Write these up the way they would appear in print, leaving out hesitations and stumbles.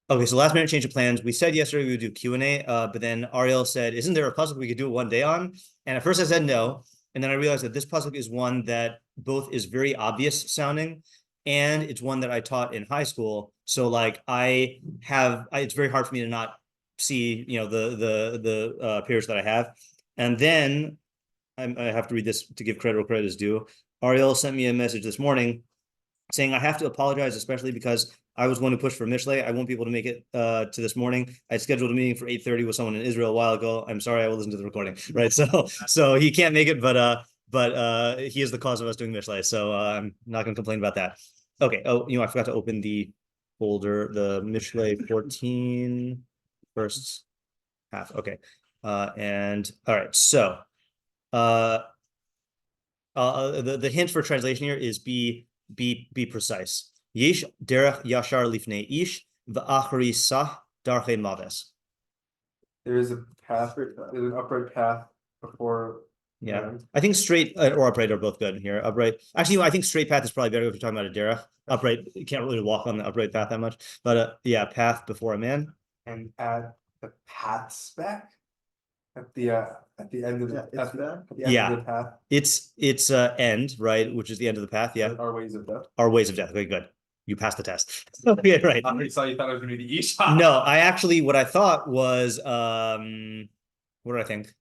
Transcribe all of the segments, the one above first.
Okay, so last minute change of plans. We said yesterday we would do Q&A, but then Ariel said, isn't there a pasuk we could do it one day on? And at first I said no. And then I realized that this pasuk is one that both is very obvious sounding and it's one that I taught in high school. So like it's very hard for me to not see, the pairs that I have. And then I have to read this to give credit where credit is due. Ariel sent me a message this morning saying I have to apologize, especially because I was one who pushed for Mishlei. I won't be able to make it to this morning. I scheduled a meeting for 8:30 with someone in Israel a while ago. I'm sorry, I will listen to the recording. Right. So he can't make it, but he is the cause of us doing Mishlei. So I'm not gonna complain about that. Okay. Oh, I forgot to open the folder, the Mishlei 14 first half. Okay. And all right, so the hint for translation here is be precise. Yesh derech yashar lifnei ish v'achari sah darchei maves. There is a path. There's an upright path before. Yeah, I think straight or upright are both good here. Upright, actually, I think straight path is probably better if you're talking about a derech. Upright, you can't really walk on the upright path that much, but yeah, path before a man. And add the path spec at the end of the It's that. Yeah. End of the path. It's end, right, which is the end of the path. Yeah, Our ways of death. our ways of death. Okay, good. You passed the test. Okay, right. I already saw you thought I was gonna be the Ish. No, what I thought was what did I think?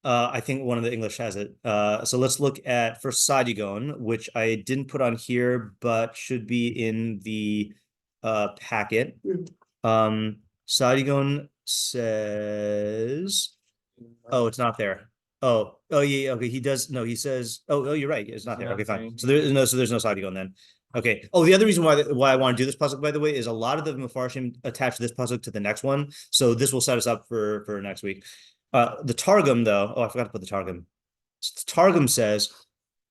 I think one of the English has it. So let's look at first Sadigon, which I didn't put on here, but should be in the packet. Sadigon says, oh, it's not there. Oh, yeah, okay. He does. No, he says, oh, you're right. It's not there. Okay, fine. So there's no Sadigon then. Okay. Oh, the other reason why I want to do this pasuk, by the way, is a lot of the Mefarshim attach this pasuk to the next one. So this will set us up for next week. The Targum, though, I forgot to put the Targum. The Targum says,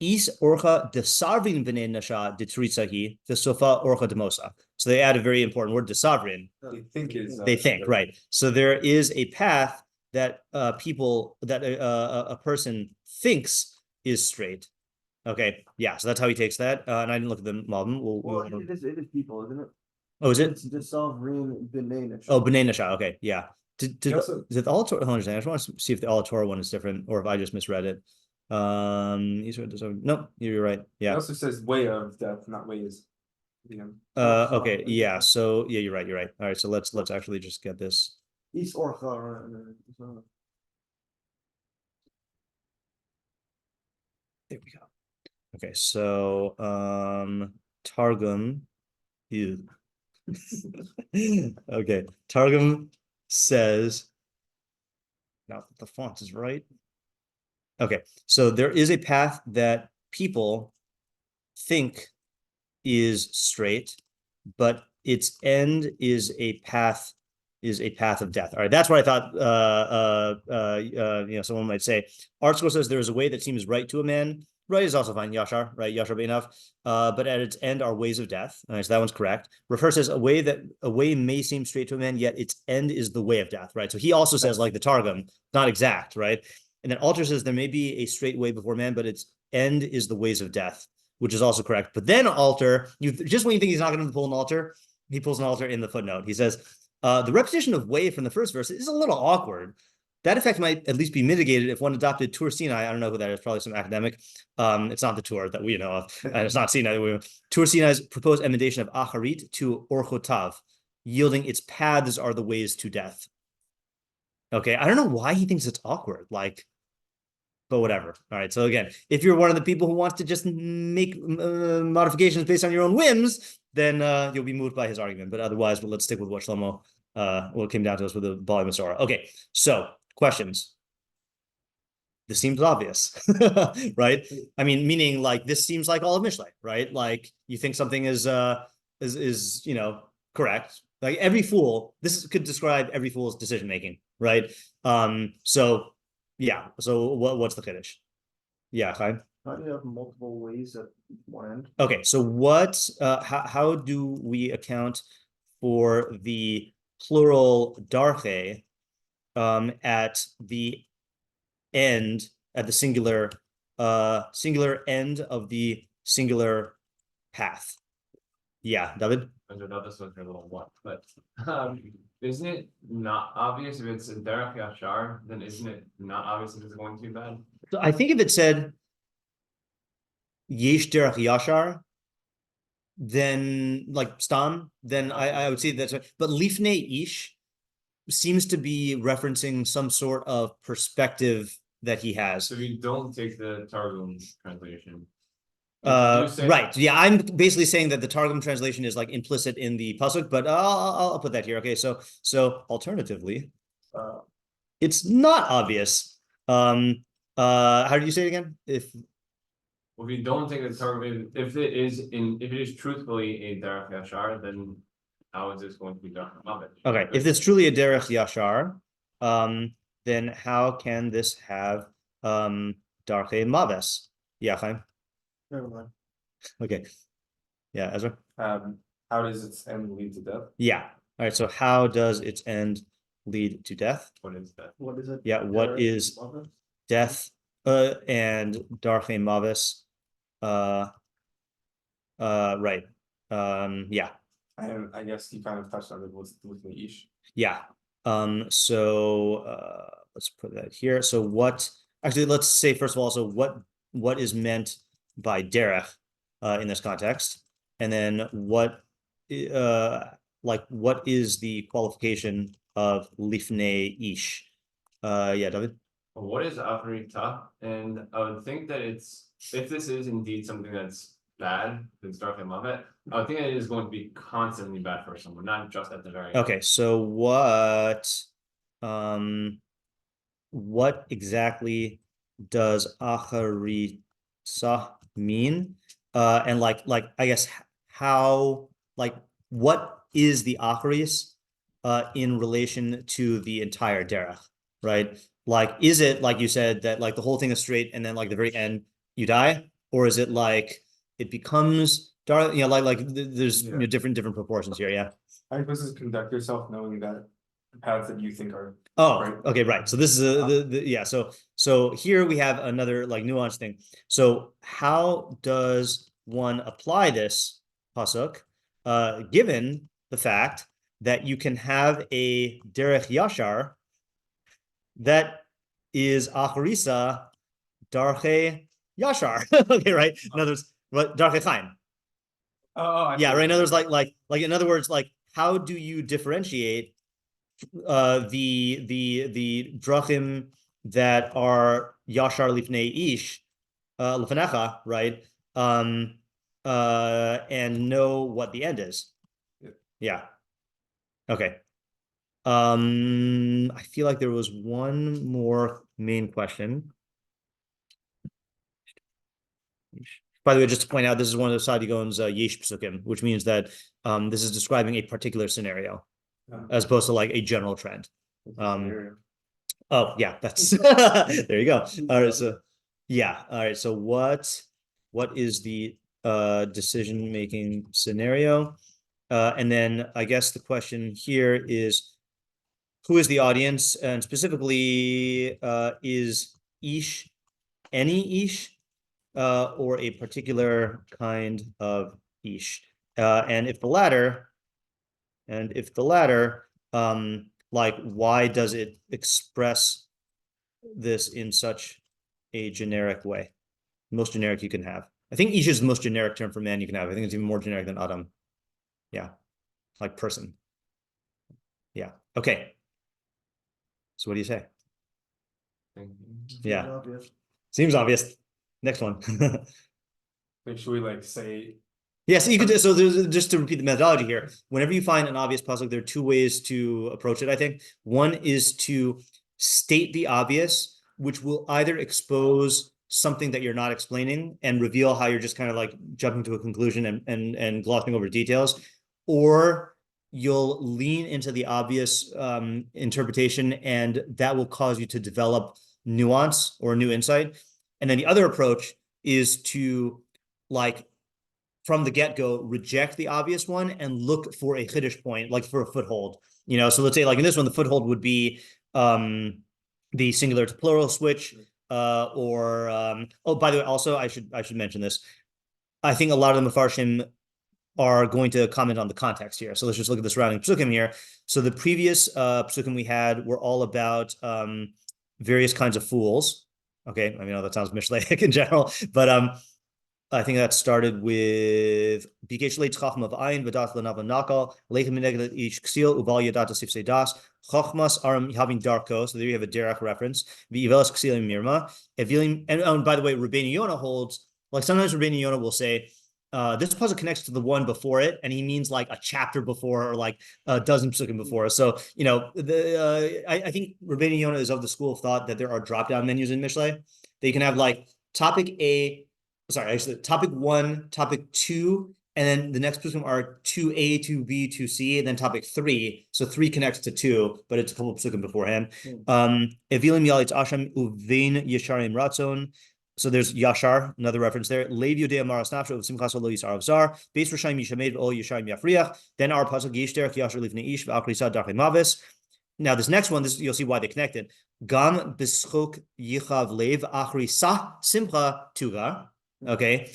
Is orcha de sarvin v'nei nasha de tritzahi de sofa orcha de mosa. So they add a very important word, de sarvin. They think, right. So there is a path that a person thinks is straight. Okay, yeah, so that's how he takes that. And I didn't look at the Malbim. It is people, isn't it? Oh, is it? It's the sovereign B'nai. Oh, B'nai Nasha. Okay, yeah. Is it the All Torah? I just want to see if the All Torah one is different, or if I just misread it. No, you're right. Yeah. It also says way of death, not ways. Okay. Yeah. So yeah, you're right. All right. So let's actually just get this. Is orcha. There we go. Okay. So Targum. Okay. Targum says. Now that the font is right. Okay, so there is a path that people think is straight, but its end is a path of death. All right, that's what I thought. Someone might say. ArtScroll says there is a way that seems right to a man. Right is also fine. Yashar, right? Yashar be'inav. But at its end are ways of death. All right, so that one's correct. Refer says a way may seem straight to a man, yet its end is the way of death. Right. So he also says like the Targum, not exact, right? And then Alter says there may be a straight way before man, but its end is the ways of death, which is also correct. But then Alter, just when you think he's not going to pull an Alter, he pulls an Alter in the footnote. He says the repetition of way from the first verse is a little awkward. That effect might at least be mitigated if one adopted Tur Sinai. I don't know who that is, probably some academic. It's not the Tur that we know of, and it's not Sinai. Tur Sinai's proposed emendation of Acharit to Orchotav, yielding its paths are the ways to death. Okay, I don't know why he thinks it's awkward, but whatever. All right, so again, if you're one of the people who wants to just make modifications based on your own whims, then you'll be moved by his argument. But otherwise, let's stick with what Shlomo, what came down to us with the Bali Masorah. Okay, so questions. This seems obvious, right? I mean, meaning like this seems like all of Mishlei, right? Like you think something is correct. Like every fool, this could describe every fool's decision making, right? So yeah. So what's the Kiddush? Yeah, Chaim? How do you have multiple ways at one end? Okay, so how do we account for the plural darche at the end, at the singular end of the singular path? Yeah, David. I don't know this one's a little one, but isn't it not obvious if it's a derech yashar? Then isn't it not obvious if it's going to be bad? So I think if it said yesh derech yashar, then like stam, then I would say that's right. But lifnei ish seems to be referencing some sort of perspective that he has. So if you don't take the Targum translation. you say- Right. Yeah, I'm basically saying that the Targum translation is like implicit in the pasuk, but I'll put that here. Okay, so alternatively, it's not obvious. How did you say it again? Well, if you don't take the Targum, if it is truthfully a derech yashar, then how is this going to be done? Okay, if it's truly a derech yashar, then how can this have darchei maves? Yeah, Chaim. Never mind. Okay. Yeah, Ezra. How does its end lead to death? Yeah. All right. So how does its end lead to death? What is that? What is it? Yeah. What is Mother? death? And darchei maves. Right. Yeah. And I guess you kind of touched on it with the ish. Yeah. So let's put that here. So let's say first of all, so what is meant by derech in this context? And then what is the qualification of lifnei ish? Yeah, David. What is Afrita? And I would think that if this is indeed something that's bad, it's dark and mavet, I would think that it is going to be constantly bad for someone, not just at the very end. Okay, so what exactly does acharita mean? And like I guess how what is the acharis in relation to the entire derech, right? Like, is it like you said that like the whole thing is straight and then like the very end you die, or is it like it becomes dark? You know, there's different proportions here. Yeah. I think this is conduct yourself knowing that the paths that you think are right. Okay, right. So this is yeah. So here we have another like nuanced thing. So how does one apply this pasuk, given the fact that you can have a derech yashar that is acharisa darchei yashar? Okay, right. In other words, what darchei chaim? Yeah, right. In other words, like in other words, like how do you differentiate the drachim that are yashar lifnei ish lefnecha, right? And know what the end is. Yeah. Okay. I feel like there was one more main question. By the way, just to point out, this is one of the Sadigon's yesh psukim, which means that this is describing a particular scenario, as opposed to like a general trend. Oh yeah, that's there you go. All right, so yeah, all right. So what is the decision-making scenario? And then I guess the question here is, who is the audience, and specifically, is ish any ish, or a particular kind of ish? And if the latter, like, why does it express this in such a generic way? Most generic you can have. I think ish is the most generic term for man you can have. I think it's even more generic than Adam. Yeah, like person. Yeah. Okay. So what do you say? Yeah. Obvious. Seems obvious. Next one. Like, should we like say? Yeah, so you could so there's, just to repeat the methodology here, whenever you find an obvious pasuk, there are two ways to approach it, I think. One is to state the obvious, which will either expose something that you're not explaining and reveal how you're just kind of like jumping to a conclusion and glossing over details, or you'll lean into the obvious interpretation, and that will cause you to develop nuance or new insight. And then the other approach is to, like, from the get-go, reject the obvious one and look for a chiddush point, like for a foothold. You know, so let's say like in this one, the foothold would be the singular to plural switch, or oh, by the way, also I should mention this. I think a lot of the Mefarshim are going to comment on the context here. So let's just look at the surrounding psukim here. So the previous psukim we had were all about various kinds of fools. Okay, I mean, that sounds Mishlei in general, but I think that started with Bekius chacham of ayin v'dat l'nav nakal leichem mineged ish ksil uval yadata sifsei das chachmas aram having darko. So there you have a derech reference. V'ivelas ksil mirma evilim. And by the way, Rabbeinu Yonah holds, like, sometimes Rabbeinu Yonah will say this pasuk connects to the one before it, and he means like a chapter before or like a dozen psukim before. So I think Rabbeinu Yonah is of the school of thought that there are drop down menus in Mishlei. They can have like topic 1, topic 2, and then the next psukim are 2a, 2b, 2c, and then topic 3. So 3 connects to 2, but it's a couple of psukim beforehand. Evilim yalitz asham uvein yesharim ratzon. So there's Yashar, another reference there. Lev Yodea Maras Nafsho of Simchas Lo Yisar of Zar. Beis Rishayim Yishamed Ol Yisharim Yafriach. Then our pasuk Yishterach Yashar Livnei Ish V'Akrisa Darchei Mavis. Now this next one, you'll see why they connected. Gam B'Schok Yichav Lev Achrisa Simcha Tugar. Okay,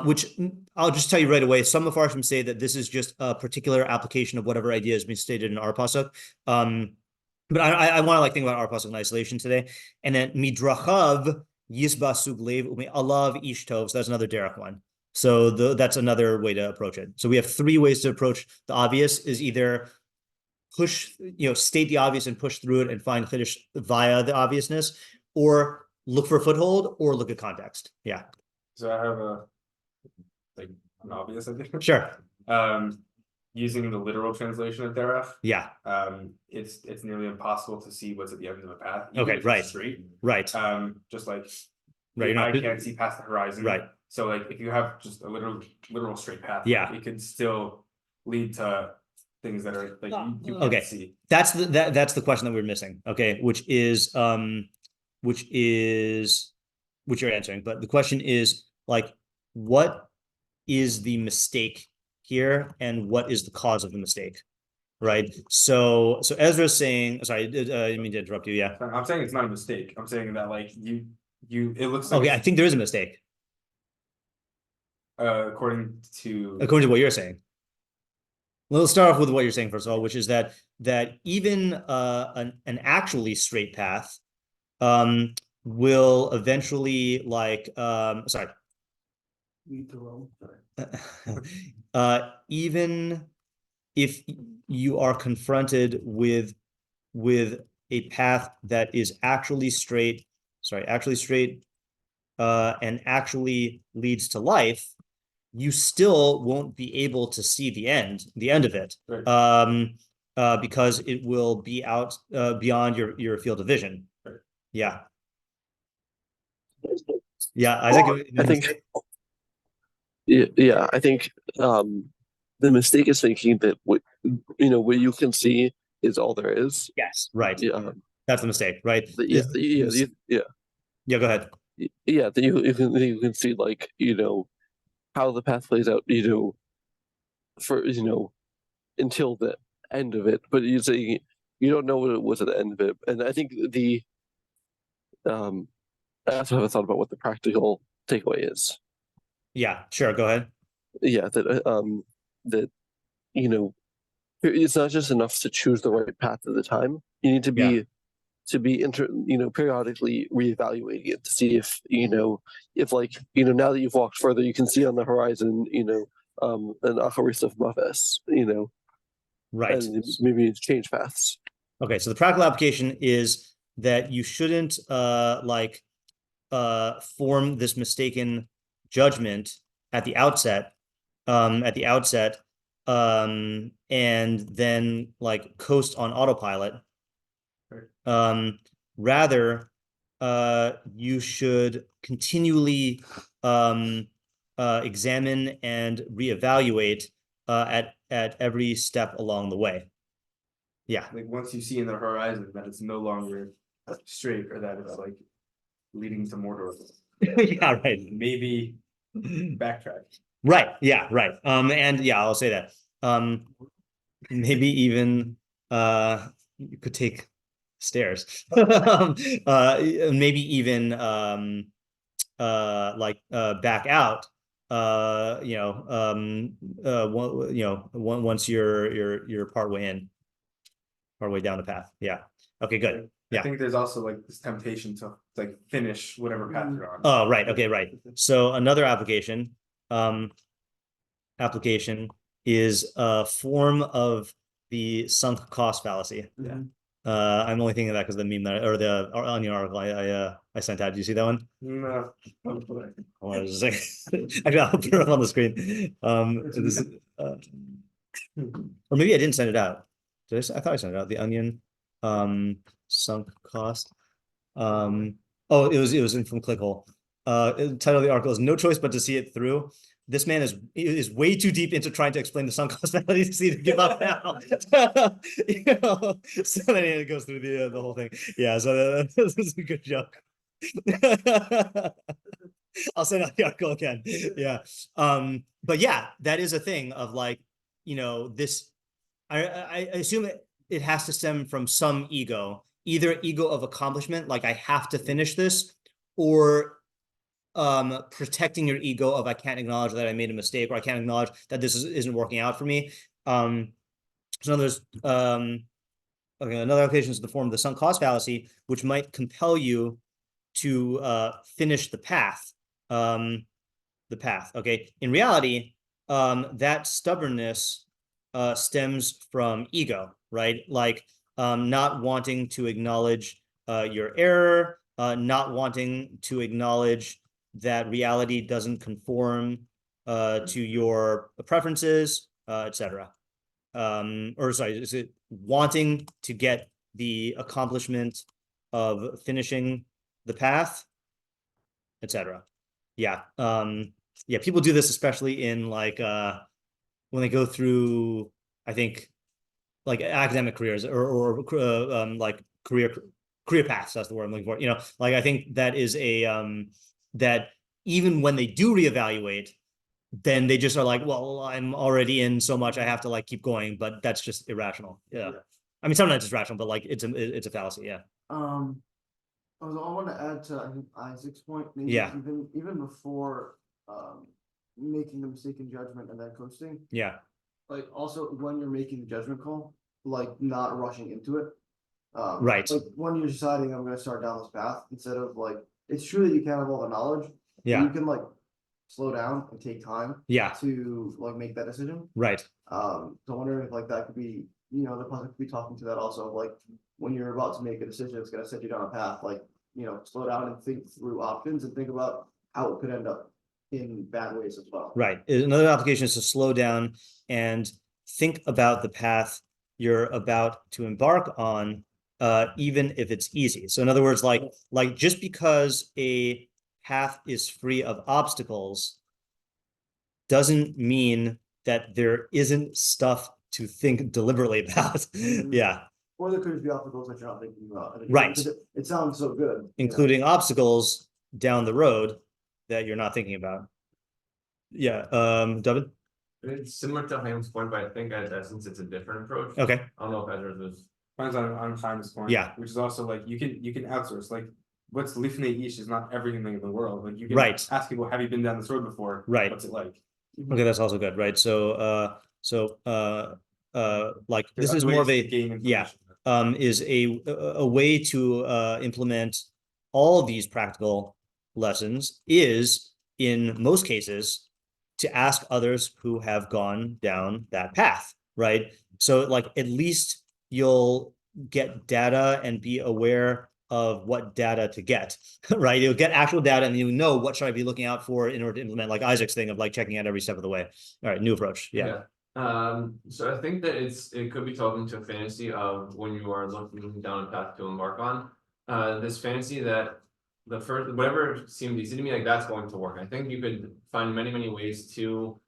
which I'll just tell you right away. Some of Farshim say that this is just a particular application of whatever idea has been stated in our pasuk. But I want to like think about our pasuk in isolation today. And then Midrachav Yisba Sug Lev Umi Alav Ish Tov. So that's another derech one. So that's another way to approach it. So we have 3 ways to approach the obvious: is either state the obvious and push through it and find chiddush via the obviousness, or look for a foothold, or look at context. Yeah. So I have an obvious idea. Sure. Using the literal translation of derech. Yeah. It's nearly impossible to see what's at the end of a path. Okay, right. Straight. Right. Just like right. I can't see past the horizon. Right. So like if you have just a literal straight path, yeah, it could still lead to things that are like you can't see. That's the question that we're missing. Okay, which you're answering. But the question is like, what is the mistake here, and what is the cause of the mistake? Right. So Ezra's saying, sorry, I didn't mean to interrupt you. Yeah. I'm saying it's not a mistake. I'm saying that like it looks like okay. I think there is a mistake. According to what you're saying. Well, let's start off with what you're saying first of all, which is that even an actually straight path will eventually lead to Rome. Even if you are confronted with a path that is actually straight, and actually leads to life, you still won't be able to see the end of it, right. Because it will be out beyond your field of vision. Right. Yeah. Yeah, I think. Yeah, I think the mistake is thinking that what you can see is all there is. Yes, right. Yeah, that's the mistake, right? Yeah. Yeah, go ahead. Yeah, that you can see like how the path plays out. For until the end of it, but you say you don't know what it was at the end of it, and I think I also have a thought about what the practical takeaway is. Yeah, sure. Go ahead. Yeah, that it's not just enough to choose the right path at the time. You need to be periodically reevaluating it to see if now that you've walked further, you can see on the horizon an acharis of maves, right, and maybe change paths. Okay, so the practical application is that you shouldn't form this mistaken judgment at the outset, and then coast on autopilot. Rather, you should continually examine and reevaluate at every step along the way. Yeah. Like once you see in the horizon that it's no longer straight, or that it's leading to Mordor. Yeah, right. Maybe backtrack. Right. Yeah. Right. And yeah, I'll say that. Maybe even you could take stairs. Maybe even back out once you're partway down the path. Yeah. Okay, good. I Yeah. think there's also like this temptation to like finish whatever path you're on. Oh, right. Okay, right. So another application is a form of the sunk cost fallacy. Yeah. I'm only thinking of that because the meme the onion article I sent out. Did you see that one? No. Hold on just a second. Actually, I'll put it up on the screen. Or maybe I didn't send it out. I thought I sent it out. The onion sunk cost. Oh, it was in from Clickhole. The title of the article is "No Choice But to See It Through." This man is way too deep into trying to explain the sunk cost fallacy to give up now. So then it goes through the whole thing. Yeah, so this is a good joke. I'll send out the article again. Yeah. But yeah, that is a thing of like, this. I assume it has to stem from some ego, either ego of accomplishment, like I have to finish this, or protecting your ego of I can't acknowledge that I made a mistake, or I can't acknowledge that this isn't working out for me. So there's another application is the form of the sunk cost fallacy, which might compel you to finish the path. Okay. In reality, that stubbornness stems from ego, right? Like not wanting to acknowledge your error, not wanting to acknowledge that reality doesn't conform to your preferences, etc. Or sorry, is it wanting to get the accomplishment of finishing the path, etc. Yeah. Yeah, people do this especially in like when they go through, I think, like academic careers or like career paths. That's the word I'm looking for. Like I think that is a that even when they do reevaluate, then they just are like, well, I'm already in so much, I have to like keep going. But that's just irrational. Yeah. I mean, sometimes it's rational, but like it's a fallacy. Yeah. I want to add to I think Isaac's point. Maybe Yeah. even before making the mistaken judgment and then coasting. Yeah. Like also when you're making the judgment call, like not rushing into it. Right. Like when you're deciding I'm going to start down this path, instead of like it's true that you can't have all the knowledge. Yeah. You can like slow down and take time. Yeah. To like make that decision. Right. So I'm wondering if like that could be, the pasuk could be talking to that also, like when you're about to make a decision, it's gonna set you down a path, like, slow down and think through options and think about how it could end up in bad ways as well. Right. Another application is to slow down and think about the path you're about to embark on, even if it's easy. So in other words, like just because a path is free of obstacles doesn't mean that there isn't stuff to think deliberately about. Yeah. Or there could just be obstacles that you're not thinking about. Right. It sounds so good. Including obstacles down the road that you're not thinking about. Yeah. David? It's similar to Chaim's point, but I think at essence it's a different approach. Okay. I don't know if Ezra's was. Mine's on Chaim's point. Yeah. Which is also like you can outsource. Like what's lifnei ish is not everything in the world. Like you can Right. ask people, have you been down this road before? Right. What's it like? Okay, that's also good, right? So like this There's is other more of ways a to gain yeah information. is a way to implement all of these practical lessons is in most cases to ask others who have gone down that path, right? So like at least you'll get data and be aware of what data to get, right? You'll get actual data and you know what should I be looking out for in order to implement, like Isaac's thing of like checking out every step of the way. All right, new approach. Yeah. So I think that it could be talking to a fantasy of when you are looking down a path to embark on. This fantasy that the first whatever seemed easy to me, like that's going to work. I think you could find many ways to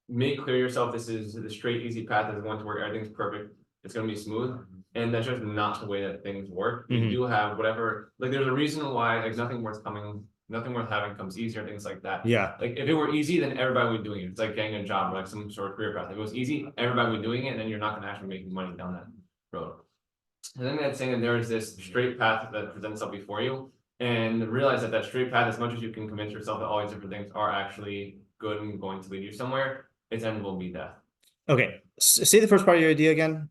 make clear yourself this is the straight, easy path that's going to work, everything's perfect, it's gonna be smooth. And that's just not the way that things work. You do have whatever, like there's a reason why like nothing worth having comes easier, things like that. Yeah. Like if it were easy, then everybody would be doing it. It's like getting a job or like some sort of career path. If it was easy, everybody would be doing it, and then you're not gonna actually make money down that road. I think that's saying that there is this straight path that presents itself before you, and realize that straight path, as much as you can convince yourself that all these different things are actually good and going to lead you somewhere, its end will be death. Okay, say the first part of your idea again.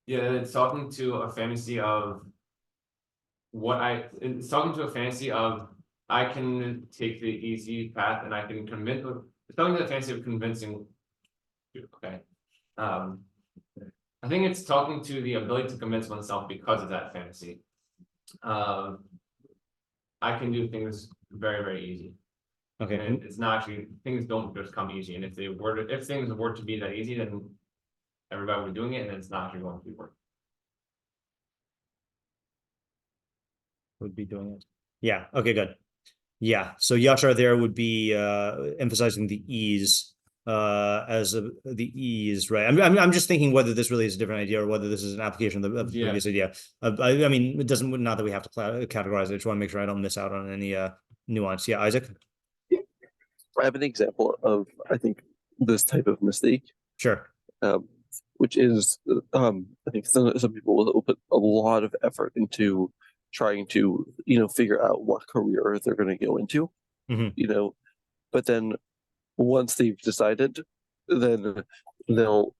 Yeah, it's talking to a fantasy of it's talking to a fantasy of I can take the easy path and I can convince. It's talking to the fantasy of convincing. Okay, I think it's talking to the ability to convince oneself because of that fantasy. I can do things very, very easy. Okay, And it's not actually, things don't just come easy. And if things were to be that easy, then everybody would be doing it, and it's not actually going to be working. would be doing it. Yeah. Okay. Good. Yeah. So yashar there would be emphasizing the ease the ease, right? I'm just thinking whether this really is a different idea or whether this is an application of the previous idea. I mean, it doesn't, not that we have to categorize it. I just want to make sure I don't miss out on any nuance. Yeah, Isaac. I have an example of, I think, this type of mistake. Sure. Which is, I think some people will put a lot of effort into trying to, figure out what career they're going to go into, but then once they've decided, then they'll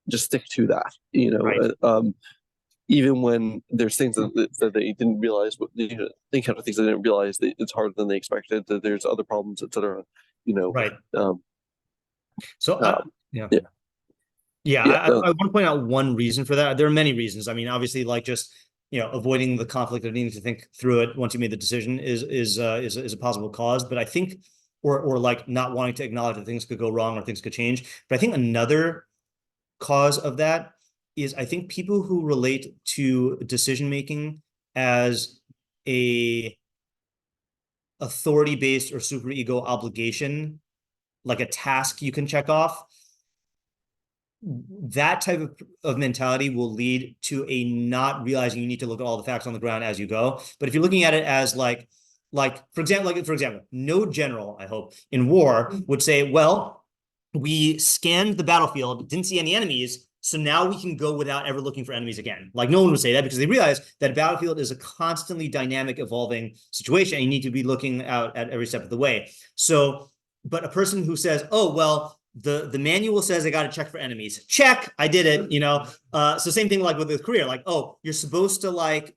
just stick to that, Right. Even when there's things that they didn't realize, they encounter things they didn't realize, that it's harder than they expected, that there's other problems, etc. Right. Yeah. I want to point out one reason for that. There are many reasons. I mean, obviously, like just avoiding the conflict of needing to think through it once you made the decision is a possible cause. But I think, or like not wanting to acknowledge that things could go wrong or things could change. But I think another cause of that is, I think people who relate to decision making as a authority-based or superego obligation, like a task you can check off, that type of mentality will lead to a not realizing you need to look at all the facts on the ground as you go. But if you're looking at it as like for example, no general, I hope, in war would say, well, we scanned the battlefield, didn't see any enemies, so now we can go without ever looking for enemies again. Like, no one would say that, because they realize that a battlefield is a constantly dynamic, evolving situation, and you need to be looking out at every step of the way. So, but a person who says, oh, well, the manual says I got to check for enemies. Check, I did it, So same thing like with the career, like, oh, you're supposed to like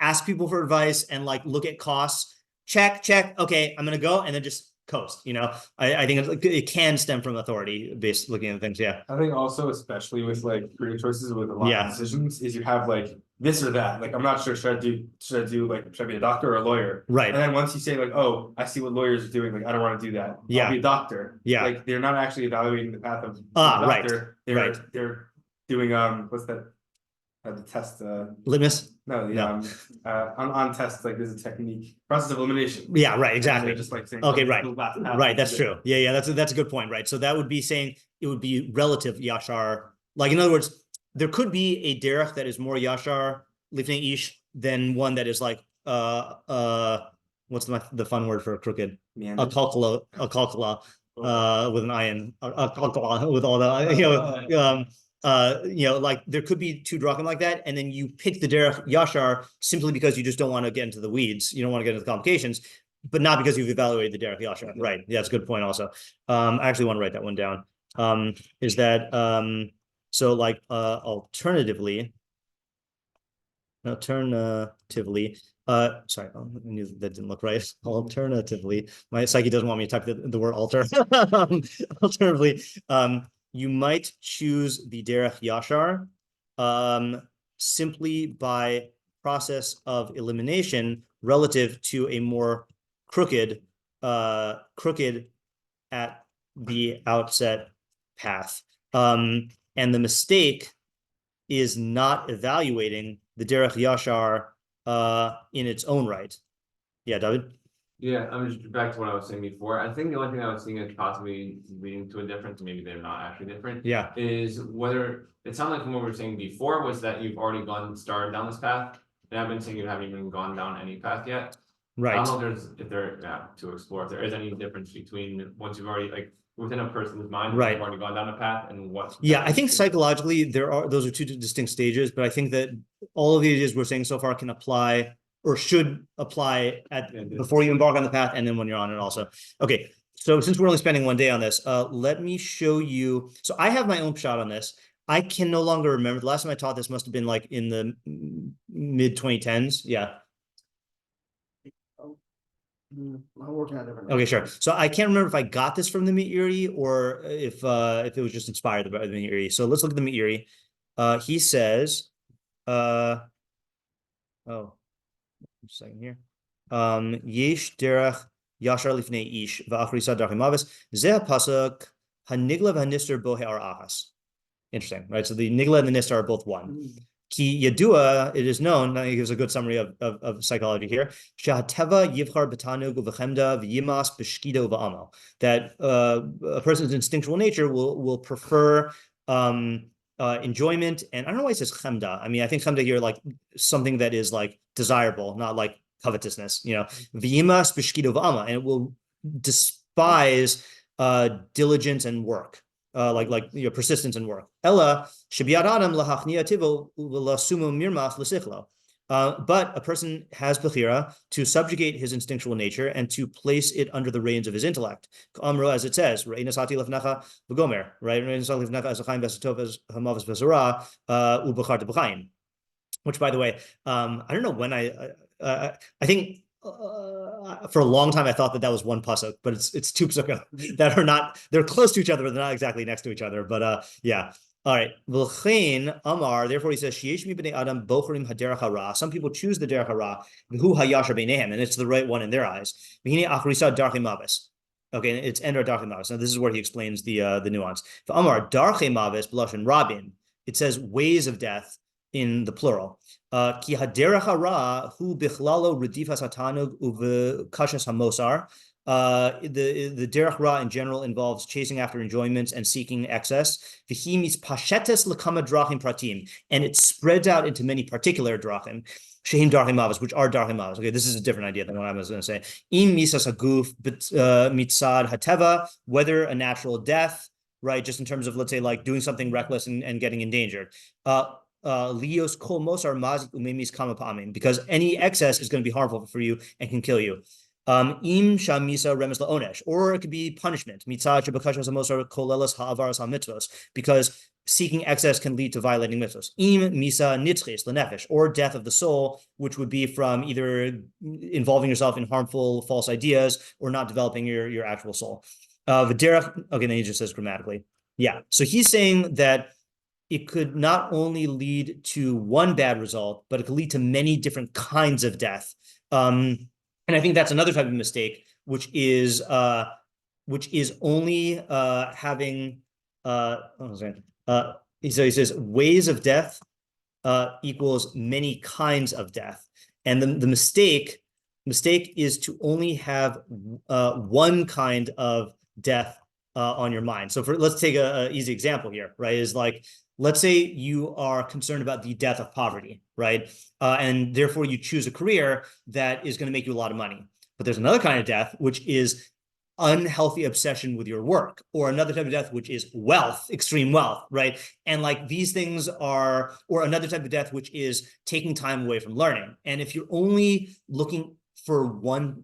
ask people for advice and like look at costs. Check. Okay, I'm gonna go, and then just coast. I think it can stem from authority based looking at things. Yeah. I think also, especially with like career choices with a lot of decisions, is you have like this or that. Like, I'm not sure, should I be a doctor or a lawyer? Right. And then once you say like, oh, I see what lawyers are doing, like I don't want to do that. Yeah. I'll be a doctor. Yeah. Like they're not actually evaluating the path of the doctor. Right. They're doing what's that? The test. Litmus. No, on tests, like there's a technique, process of elimination. Yeah, right, exactly. Just like saying, okay, right, that's true. Yeah, that's a good point, right? So that would be saying it would be relative yashar. Like, in other words, there could be a derech that is more yashar lifnei ish than one that is like what's the fun word for crooked? A kalkala with an ayin, a kalkala with all the like there could be two drachim like that, and then you pick the derech yashar simply because you just don't want to get into the weeds, you don't want to get into the complications, but not because you've evaluated the derech yashar. Right? Yeah, that's a good point. Also, I actually want to write that one down. Is that so? Like alternatively, sorry, I knew that didn't look right. Alternatively, my psyche doesn't want me to type the word alter. Alternatively, you might choose the derech yashar simply by process of elimination relative to a more crooked at the outset path. And the mistake is not evaluating the derech yashar in its own right. Yeah, David? Yeah, I'm just back to what I was saying before. I think the only thing I was seeing is possibly leading to a difference, maybe they're not actually different. Yeah. Is whether it sounded like from what we were saying before was that you've already started down this path, and I've been saying you haven't even gone down any path yet. Right. I don't know if there is any difference between once you've already like within a person's mind, right, you've already gone down a path and what. Yeah, I think psychologically those are two distinct stages, but I think that all of the ideas we're saying so far can apply or should apply before you embark on the path, and then when you're on it also. Okay, so since we're only spending one day on this, let me show you. So I have my own shot on this. I can no longer remember. The last time I taught this must have been like in the mid 2010s. Yeah. I'm working on different. Okay, sure. So I can't remember if I got this from the Meiri or if it was just inspired by the Meiri. So let's look at the Meiri. He says, oh, a second here. Yesh derech yashar lifnei ish va'achrisa darchim avis zeh pasuk hanigla v'hanister bo he'ar achas. Interesting, right? So the nigla and the nister are both one. Ki yadua, it is known. Now he gives a good summary of psychology here. Shahateva yivchar betanug uvechemda v'yimas b'shkida uva'amal. That a person's instinctual nature will prefer enjoyment, and I don't know why it says chemda. I mean, I think chemda here like something that is like desirable, not like covetousness. You know, v'yimas b'shkida uva'amal, and it will despise diligence and work. Like your persistence in work. Ella shebiyad adam lahachnia tivo u'lasumu mirmas l'sichlo. But a person has bechira to subjugate his instinctual nature and to place it under the reins of his intellect. Amro, as it says, "Re'inasati lefnecha v'gomer." Right, "Re'inasati lefnecha as achayim v'asatov as hamavas v'zara u'bacharta b'chayim." Which, by the way, I don't know when I think. For a long time, I thought that was one pasuk, but it's two pasuk that are not, they're close to each other, but they're not exactly next to each other. But yeah. All right. V'chein amar, therefore he says, sheyesh mi b'nei adam bocherim haderech hara. Some people choose the derech hara, v'hu hayashar b'neihem, and it's the right one in their eyes. V'hine achrisa darchim mavis. Okay, it's ender darchim mavis. Now this is where he explains the nuance. V'amar darchim mavis b'lashon rabin. It says ways of death in the plural. Ki haderech hara hu bichlalo redifas hatanug uv'kashas hamosar. The derech ra in general involves chasing after enjoyments and seeking excess. V'hi mis pashetes l'kama drachim pratim, and it spreads out into many particular drachim. Shehim darchim avos, which are darchim avos. Okay, this is a different idea than what I was going to say. Im misas haguf mitzad hateva, whether a natural death, right? Just in terms of, let's say, like doing something reckless and getting endangered. Lios kol mosar mazik umemis kama pa'amin, because any excess is going to be harmful for you and can kill you. Im shamisa remes laonesh, or it could be punishment. Mitzad shebakashas hamosar kolelas ha'avaras ha'mitzvos, because seeking excess can lead to violating mitzvos. Im misa nitzchis lenefesh, or death of the soul, which would be from either involving yourself in harmful false ideas or not developing your actual soul. V'derech, okay, then he just says grammatically. Yeah, so he's saying that it could not only lead to one bad result, but it could lead to many different kinds of death. And I think that's another type of mistake, which is only having. So he says ways of death equals many kinds of death, and the mistake is to only have one kind of death on your mind. So let's take an easy example here, right? Is like, let's say you are concerned about the death of poverty, right? And therefore you choose a career that is going to make you a lot of money. But there's another kind of death, which is unhealthy obsession with your work, or another type of death, which is wealth, extreme wealth, right? And like these things are, or another type of death, which is taking time away from learning. And if you're only looking for one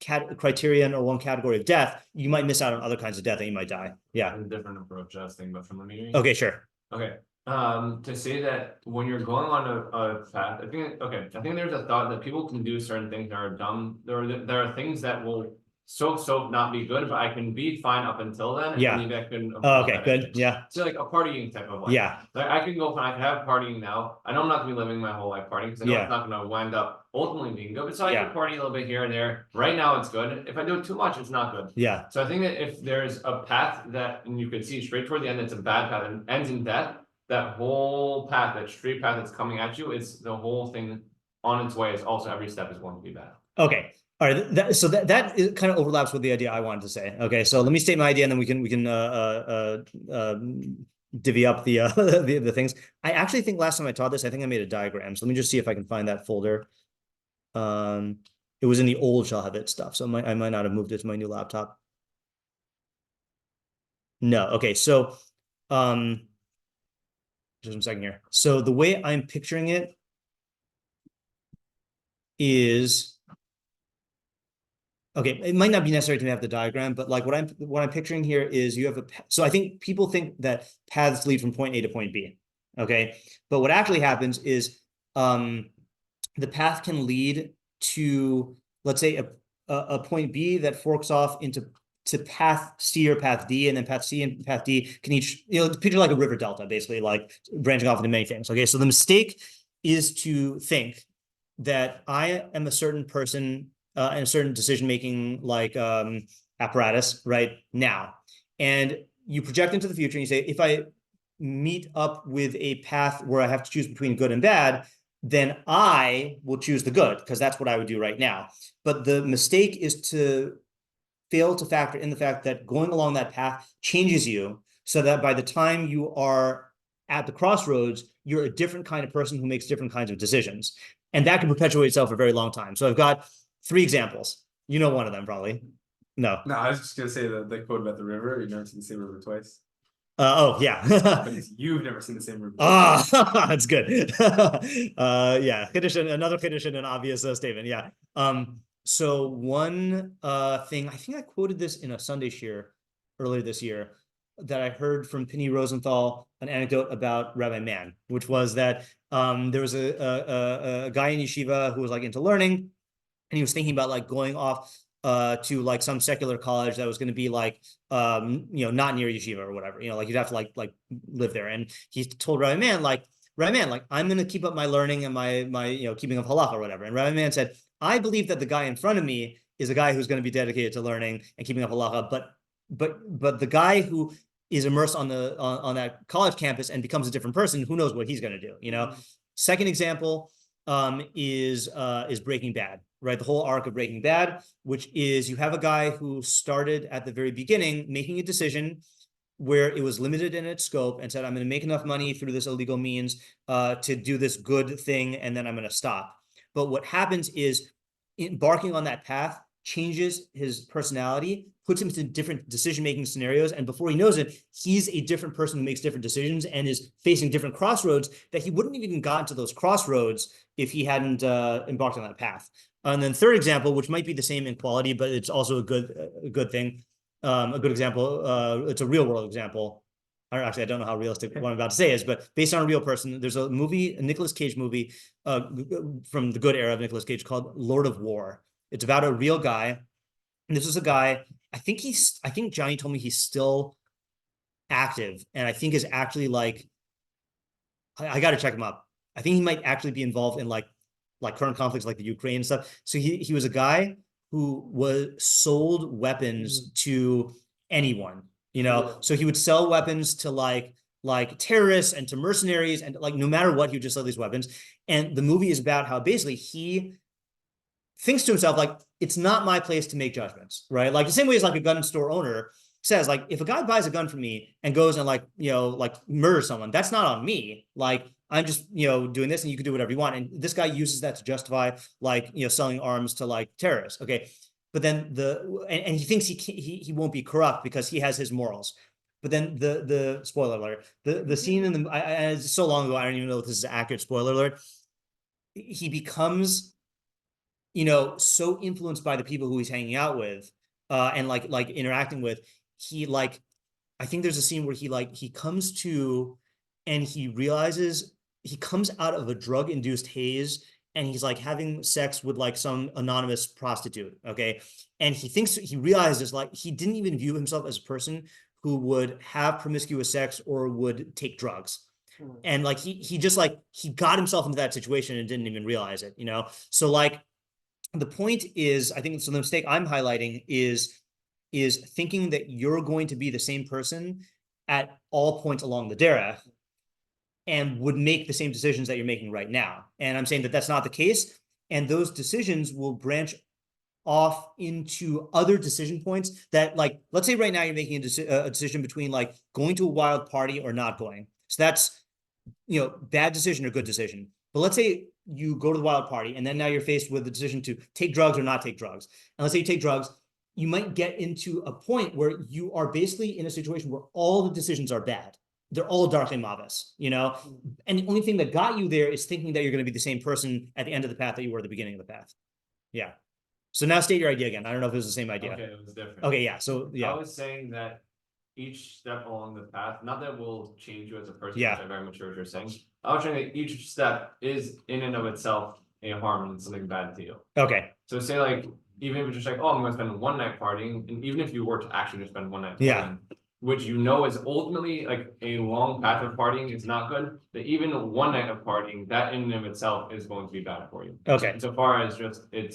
criterion or one category of death, you might miss out on other kinds of death and you might die. Yeah. A different approach, I was thinking about from the meeting. Okay, sure. Okay. To say that when you're going on a path, I think there's a thought that people can do certain things that are dumb. There are things that will so not be good, but I can be fine up until then. Yeah. And maybe I can. Okay, good. Yeah. So like a partying type of life. Yeah. Like I can go. I can have partying now. I know I'm not gonna be living my whole life partying because I know Yeah. it's not gonna wind up ultimately being good. But so I Yeah. can party a little bit here and there. Right now it's good. If I do it too much, it's not good. Yeah. So I think that if there's a path that, and you can see straight toward the end, it's a bad path and ends in death. That whole path, that straight path that's coming at you, is the whole thing on its way. Is also every step is going to be bad. Okay. All right. So that kind of overlaps with the idea I wanted to say. Okay. So let me state my idea, and then we can divvy up the things. I actually think last time I taught this, I think I made a diagram. So let me just see if I can find that folder. It was in the old Shahavit stuff, so I might not have moved it to my new laptop. No. Okay. So just a second here. So the way I'm picturing it is, okay, it might not be necessary to have the diagram, but like what I'm picturing here is you have so I think people think that paths lead from point A to point B, okay? But what actually happens is the path can lead to, let's say, a point B that forks off to path C or path D, and then path C and path D can each, picture like a river delta, basically, like branching off into many things. Okay, so the mistake is to think that I am a certain person and a certain decision-making like apparatus right now. And you project into the future and you say, if I meet up with a path where I have to choose between good and bad, then I will choose the good, because that's what I would do right now. But the mistake is to fail to factor in the fact that going along that path changes you, so that by the time you are at the crossroads, you're a different kind of person who makes different kinds of decisions. And that can perpetuate itself for a very long time. So I've got 3 examples. You know one of them, probably. No, I was just gonna say the quote about the river. You've never seen the same river twice. Oh, yeah. You've never seen the same river. That's good. Yeah, another Chiddush, an obvious statement. Yeah. So one thing, I think I quoted this in a Sunday shiur earlier this year, that I heard from Penny Rosenthal, an anecdote about Rabbi Mann, which was that there was a guy in yeshiva who was like into learning, and he was thinking about like going off to like some secular college that was going to be like not near yeshiva or whatever, like you'd have to like live there. And he told Rabbi Mann, like I'm going to keep up my learning and my keeping of halakha or whatever. And Rabbi Mann said, I believe that the guy in front of me is a guy who's going to be dedicated to learning and keeping up halakha, but the guy who is immersed on that college campus and becomes a different person, who knows what he's going to do, Second example is Breaking Bad, right? The whole arc of Breaking Bad, which is you have a guy who started at the very beginning making a decision where it was limited in its scope and said, I'm going to make enough money through this illegal means to do this good thing, and then I'm going to stop. But what happens is embarking on that path changes his personality, puts him into different decision-making scenarios, and before he knows it, he's a different person who makes different decisions and is facing different crossroads that he wouldn't have even gotten to those crossroads if he hadn't embarked on that path. And then third example, which might be the same in quality, but it's also a good thing, a good example. It's a real-world example. Actually, I don't know how realistic what I'm about to say is, but based on a real person, there's a Nicolas Cage movie from the good era of Nicolas Cage called Lord of War. It's about a real guy. And this is a guy, I think Johnny told me he's still active, and I think is actually like, I got to check him up. I think he might actually be involved in like current conflicts like the Ukraine and stuff. So he was a guy who sold weapons to anyone, so he would sell weapons to like terrorists and to mercenaries, and like no matter what, he would just sell these weapons. And the movie is about how basically he thinks to himself, like, it's not my place to make judgments, right? Like the same way as like a gun store owner says, like, if a guy buys a gun from me and goes and like murders someone, that's not on me. Like, I'm just, doing this, and you can do whatever you want. And this guy uses that to justify selling arms to like terrorists. Okay. But then and he thinks he won't be corrupt because he has his morals. But then the spoiler alert, the scene in it's so long ago, I don't even know if this is an accurate spoiler alert. He becomes, so influenced by the people who he's hanging out with, and like interacting with. I think there's a scene where he comes to, and he realizes he comes out of a drug-induced haze, and he's like having sex with like some anonymous prostitute. Okay. And he realizes like he didn't even view himself as a person who would have promiscuous sex or would take drugs. And like, he just like, he got himself into that situation and didn't even realize it, So like, the point is, I think, so the mistake I'm highlighting is thinking that you're going to be the same person at all points along the derech and would make the same decisions that you're making right now. And I'm saying that that's not the case. And those decisions will branch off into other decision points that, like, let's say right now you're making a decision between like going to a wild party or not going. So that's, bad decision or good decision. But let's say you go to the wild party, and then now you're faced with the decision to take drugs or not take drugs. And let's say you take drugs, you might get into a point where you are basically in a situation where all the decisions are bad. they're all darkly mavis, you know? And the only thing that got you there is thinking that you're going to be the same person at the end of the path that you were at the beginning of the path. Yeah. So now state your idea again. I don't know if it was the same idea. Okay, it was different. Okay, yeah. So yeah. I was saying that each step along the path, not that will change you as a person, Yeah. which I very much what you're saying. I was saying that each step is in and of itself a harm and something bad to you. Okay. So say like, even if it's just like, oh, I'm gonna spend one night partying, and even if you were to actually just spend one night partying, Yeah. which you know is ultimately like a long path of partying is not good, that even one night of partying, that in and of itself is going to be bad for you. Okay. So far as just say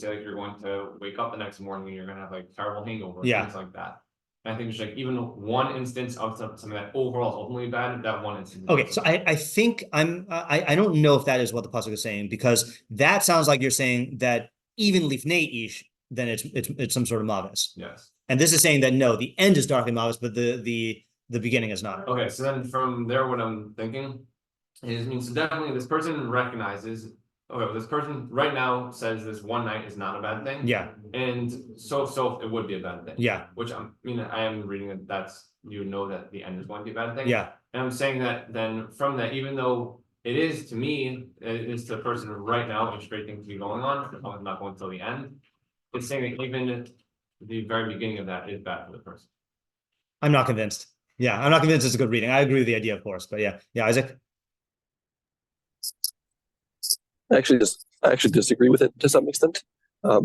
like you're going to wake up the next morning and you're gonna have like terrible hangover, things like that. And I think it's like even one instance of something that overall is ultimately bad, that one instance. Okay, so I think I don't know if that is what the pasuk is saying, because that sounds like you're saying that even lifnei ish, then it's some sort of mavis. Yes. And this is saying that no, the end is darkly mavis, but the beginning is not. Okay, so then from there, what I'm thinking is, so definitely this person recognizes, okay, this person right now says this one night is not a bad thing. Yeah. And so it would be a bad thing. Yeah. Which I am reading that that's, you know, that the end is going to be a bad thing. Yeah. And I'm saying that then from that, even though it is to me, it is to the person right now, a straight thing to be going on, I'm not going till the end. It's saying that even the very beginning of that is bad for the person. I'm not convinced. Yeah, I'm not convinced it's a good reading. I agree with the idea, of course, but yeah, Isaac. I actually disagree with it to some extent. I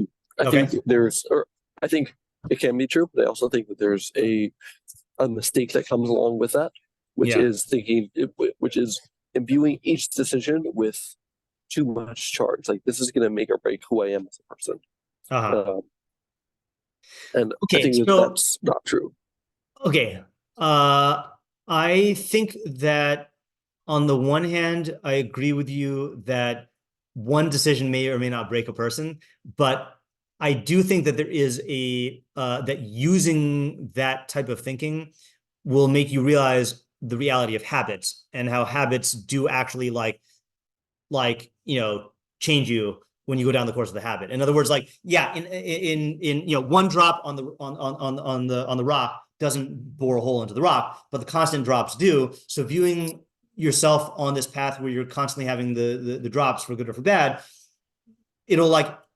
think I think it can be true, but I also think that there's a mistake that comes along with that, which is imbuing each decision with too much charge. Like, this is going to make or break who I am as a person. And I think that's not true. Okay. I think that on the one hand, I agree with you that one decision may or may not break a person, but I do think that there is that using that type of thinking will make you realize the reality of habits and how habits do actually change you when you go down the course of the habit. In other words, in one drop on the rock doesn't bore a hole into the rock, but the constant drops do. So viewing yourself on this path where you're constantly having the drops, for good or for bad,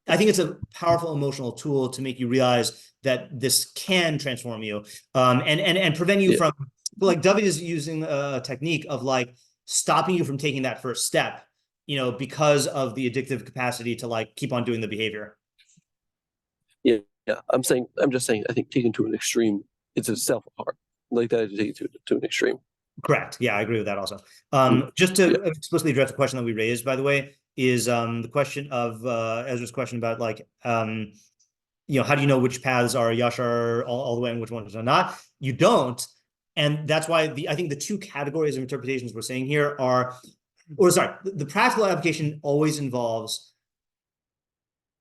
I think it's a powerful emotional tool to make you realize that this can transform you, and prevent you from, like, David is using a technique of stopping you from taking that first step, because of the addictive capacity to keep on doing the behavior. Yeah. I'm just saying, I think taken to an extreme, it's itself a harm. Like that, to take it to an extreme. Correct. Yeah, I agree with that also. Just to explicitly address the question that we raised, by the way, is the question of Ezra's question about how do you know which paths are yashar all the way and which ones are not? You don't. And that's why I think the two categories of interpretations we're saying here are, the practical application always involves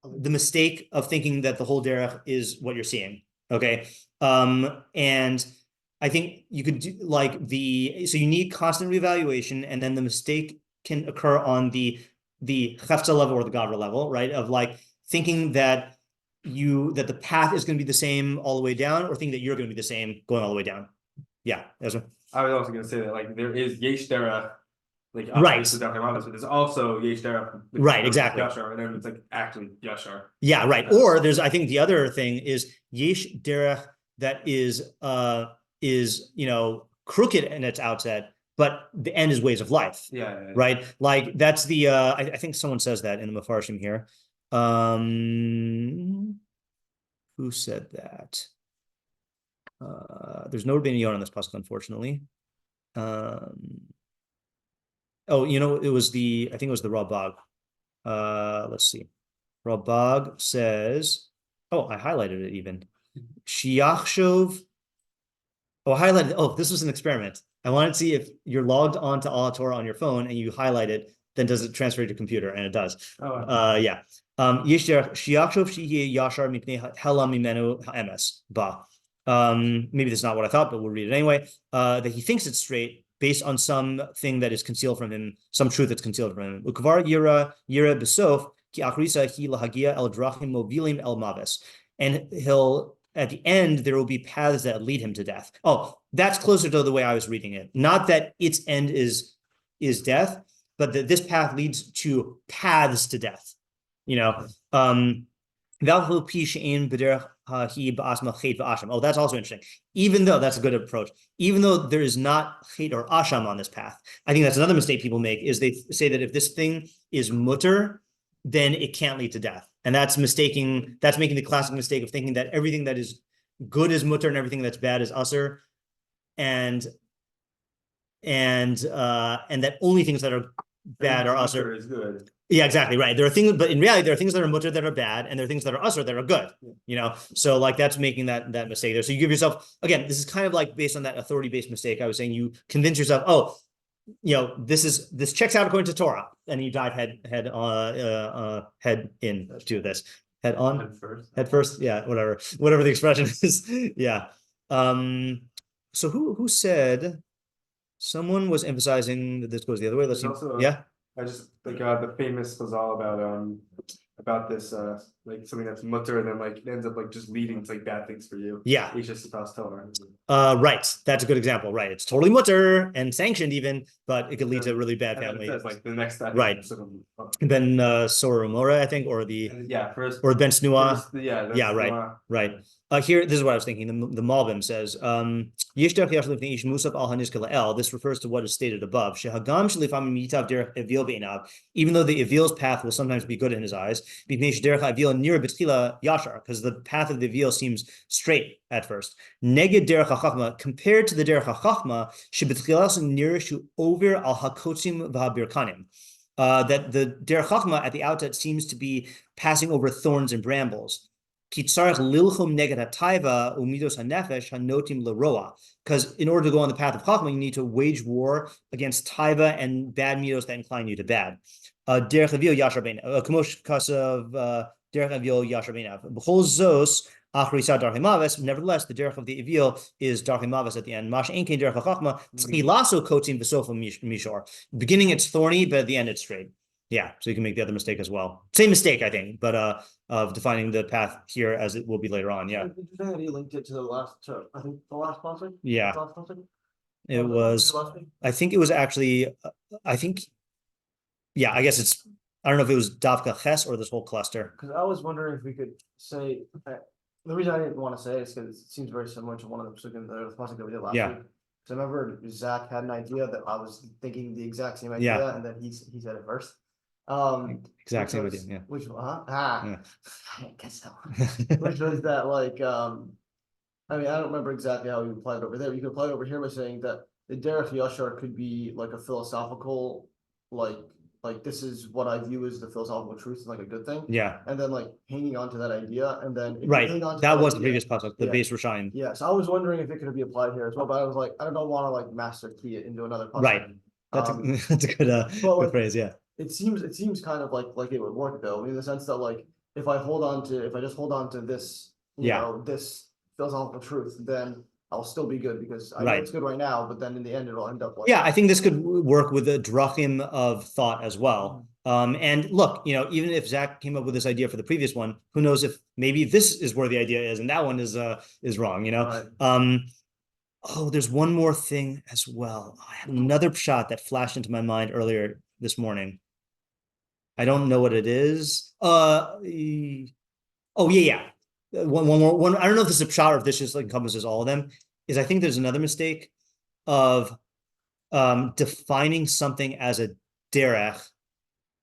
the mistake of thinking that the whole derech is what you're seeing. Okay. And I think you could do so you need constant reevaluation, and then the mistake can occur on the chefza level or the gavra level, right? Of thinking that the path is going to be the same all the way down, or thinking that you're going to be the same going all the way down. Yeah, Ezra. I was also going to say that there is yesh derech, right. But there's also yesh derech, right? Exactly. Yashar, and then it's actually yashar. Yeah, right. Or I think the other thing is yesh derech that is crooked in its outset, but the end is ways of life. Yeah. Right. That's the I think someone says that in the Mefarshim here. Who said that? There's no Rabbeinu Yonah on this pasuk, unfortunately. It was I think it was the Rambam. Let's see. Rambam says, I highlighted it even. Shiachshov. I highlighted. This was an experiment. I wanted to see if you're logged on to Al Torah on your phone and you highlight it, then does it transfer to your computer? And it does. Yeah. Maybe this is not what I thought, but we'll read it anyway. That he thinks it's straight based on something that is concealed from him, some truth that's concealed from him. And he'll at the end, there will be paths that lead him to death. Oh, that's closer to the way I was reading it. Not that its end is death, but that this path leads to paths to death. Oh, that's also interesting. Even though that's a good approach, even though there is not hate or asham on this path, I think that's another mistake people make, is they say that if this thing is mutter, then it can't lead to death. And that's making the classic mistake of thinking that everything that is good is mutter and everything that's bad is usher. And that only things that are bad are usher. Is good. Yeah, exactly right. There are things, but in reality, there are things that are mutter that are bad, and there are things that are usher that are good. So like that's making that mistake there. So you give yourself, again, this is kind of like based on that authority-based mistake. I was saying, you convince yourself, oh, this checks out according to Torah, and you dive head into this, head on, head first. Yeah, whatever the expression is. Yeah. So who said? Someone was emphasizing that this goes the other way. Let's see. I just like the famous Chazal about this like something that's mutter and then like it ends up like just leading to like bad things for you. Yeah. It's just about Torah. Right. That's a good example. Right. It's totally mutter and sanctioned even, but it could lead to really bad family. It says, like the next step. Right. Ben Soromora, I think, or Ben Snua. Yeah. Right. Right. Here, this is what I was thinking. The Malbim says, this refers to what is stated above. Even though the Evil's path will sometimes be good in his eyes, because the path of the Evil seems straight at first. Compared to the Derech HaChachma, that the Derech Chachma at the outset seems to be passing over thorns and brambles. Because in order to go on the path of Chachma, you need to wage war against taiva and bad midos that incline you to bad. Derech Avil Yashar Beinav, Kamosh Kasav Derech Avil Yashar Beinav. B'chol Zos Achrisa Darchei Maves. Nevertheless, the Derech of the Avil is Darchei Maves at the end. Mash Ein Kein Derech HaChachma Tchilaso Kotzim V'Sofa Mishor. Beginning it's thorny, but at the end it's straight. Yeah, so you can make the other mistake as well. Same mistake, I think, but of defining the path here as it will be later on. Yeah. Did you say that he linked it to the last? I think the last pasuk. Yeah. It was. I think it was actually. I think. Yeah, I guess it's. I don't know if it was Davka Ches or this whole cluster. Because I was wondering if we could say. The reason I didn't want to say it is because it seems very similar to one of the pasuk that we did last week. So I remember Zach had an idea that I was thinking the exact same idea, and then he said it first. Exact same idea. Yeah. Which I guess so. Which was that like I mean, I don't remember exactly how we applied it over there. You could apply it over here by saying that the Derech Yashar could be like a philosophical, like this is what I view as the philosophical truth is like a good thing. Yeah. And then like hanging on to that idea, and then that was the previous pasuk, the base Rishayim. Yeah. So I was wondering if it could be applied here as well, but I was like, I don't want to like master key it into another pasuk. Right. That's a good good phrase. Yeah. It seems kind of like it would work though, in the sense that like if I just hold on to this, this philosophical truth, then I'll still be good because I know it's good right now, but then in the end it'll end up like I think this could work with the drachim of thought as well. And look, even if Zach came up with this idea for the previous one, who knows if maybe this is where the idea is and that one is wrong, Right. There's one more thing as well. I had another shot that flashed into my mind earlier this morning. I don't know what it is. Yeah. One more. I don't know if this is a shot or if this just like encompasses all of them. Is I think there's another mistake of defining something as a derech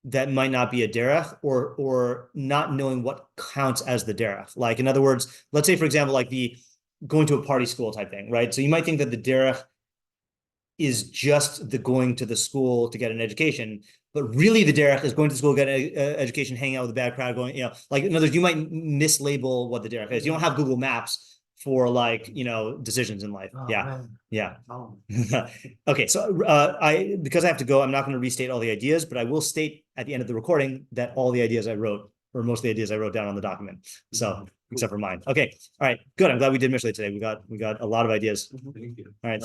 that might not be a derech, or not knowing what counts as the derech. Like in other words, let's say for example, like the going to a party school type thing, right? So you might think that the derech is just the going to the school to get an education, but really the derech is going to school, get an education, hang out with a bad crowd, going, like in other words, you might mislabel what the derech is. You don't have Google Maps for like, decisions in life. Okay. So because I have to go, I'm not going to restate all the ideas, but I will state at the end of the recording that all the ideas I wrote, or most of the ideas I wrote down on the document. So except for mine. Okay. All right. Good. I'm glad we did Mishlei today. We got a lot of ideas. Thank you. All right.